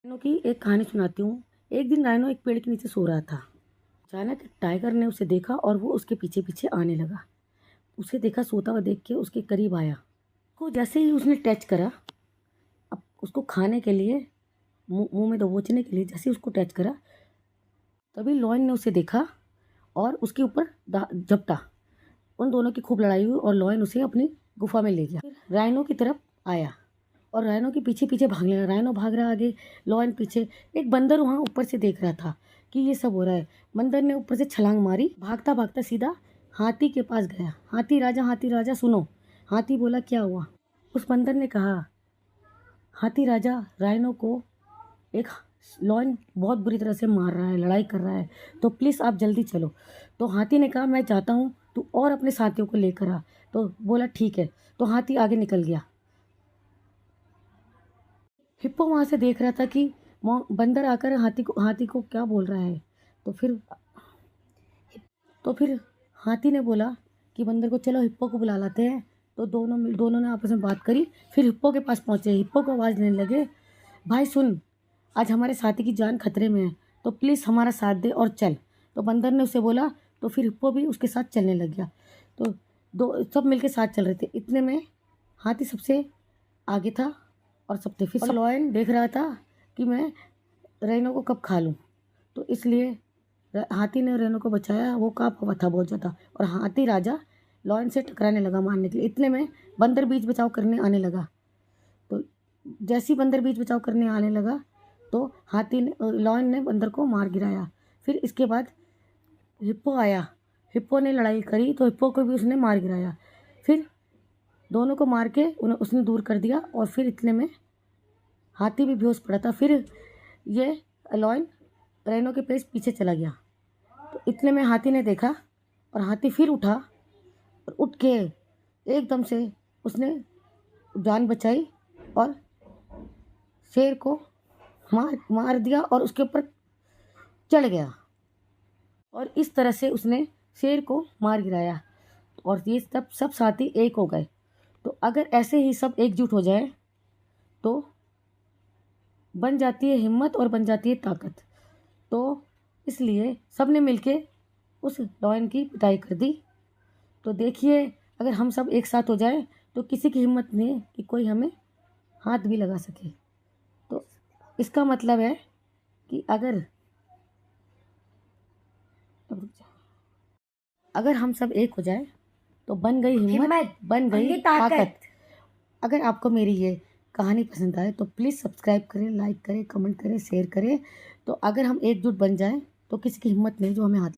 Rhino की एक कहानी सुनाती हूँ। एक दिन राइनो एक पेड़ के नीचे सो रहा था। अचानक एक टाइगर ने उसे देखा और वो उसके पीछे पीछे आने लगा। उसे देखा सोता हुआ देख के उसके करीब आया। को जैसे ही उसने टच करा, अब उसको खाने के लिए मुंह में दबोचने के लिए जैसे ही उसको टच करा, तभी लॉयन ने उसे देखा और उसके ऊपर झपटा। उन दोनों की खूब लड़ाई हुई और लॉयन उसे अपनी गुफा में ले गया। फिर राइनो की तरफ आया और राइनो के पीछे पीछे भागने लगा। राइनो भाग रहा आगे, लॉयन पीछे। एक बंदर वहाँ ऊपर से देख रहा था कि ये सब हो रहा है। बंदर ने ऊपर से छलांग मारी, भागता भागता सीधा हाथी के पास गया। हाथी राजा सुनो। हाथी बोला क्या हुआ? उस बंदर ने कहा, हाथी राजा, राइनो को एक लॉयन बहुत बुरी तरह से मार रहा है, लड़ाई कर रहा है, तो प्लीज़ आप जल्दी चलो। तो हाथी ने कहा मैं जाता हूँ, तू और अपने साथियों को लेकर आ। तो बोला ठीक है। तो हाथी आगे निकल गया। हिप्पो वहाँ से देख रहा था कि बंदर आकर हाथी को क्या बोल रहा है। तो फिर हाथी ने बोला कि बंदर को चलो हिप्पो को बुला लाते हैं। तो दोनों ने आपस में बात करी। फिर हिप्पो के पास पहुँचे। हिप्पो को आवाज़ देने लगे, भाई सुन, आज हमारे साथी की जान खतरे में है, तो प्लीज़ हमारा साथ दे और चल। तो बंदर ने उसे बोला, तो फिर हिप्पो भी उसके साथ चलने लग गया। तो दो सब मिलके साथ चल रहे थे। इतने में हाथी सबसे आगे था और सब थे। फिर लॉयन देख रहा था कि मैं रेनो को कब खा लूँ, तो इसलिए हाथी ने रेनो को बचाया। वो काँप हुआ था बहुत ज़्यादा और हाथी राजा लॉयन से टकराने लगा, मारने के लिए। इतने में बंदर बीच बचाव करने आने लगा। तो जैसे ही बंदर बीच बचाव करने आने लगा, तो लॉयन ने बंदर को मार गिराया। फिर इसके बाद हिप्पो आया। हिप्पो ने लड़ाई करी तो हिप्पो को भी उसने मार गिराया। फिर दोनों को मार के उसने दूर कर दिया और फिर इतने में हाथी भी बेहोश पड़ा था। फिर ये लॉयन रेनो के पीछे चला गया। तो इतने में हाथी ने देखा और हाथी फिर उठा और उठ के एकदम से उसने जान बचाई और शेर को मार दिया और उसके ऊपर चढ़ गया और इस तरह से उसने शेर को मार गिराया और ये सब साथी एक हो गए। तो अगर ऐसे ही सब एकजुट हो जाए तो बन जाती है हिम्मत और बन जाती है ताकत। तो इसलिए सब ने मिलके उस लॉयन की पिटाई कर दी। तो देखिए, अगर हम सब एक साथ हो जाए तो किसी की हिम्मत नहीं है कि कोई हमें हाथ भी लगा सके। तो इसका मतलब है कि अगर हम सब एक हो जाए तो बन गई हिम्मत, बन गई ताकत। अगर आपको मेरी ये कहानी पसंद आए तो प्लीज़ सब्सक्राइब करें, लाइक करें, कमेंट करें, शेयर करें। तो अगर हम एकजुट बन जाएं तो किसी की हिम्मत नहीं जो हमें हाथ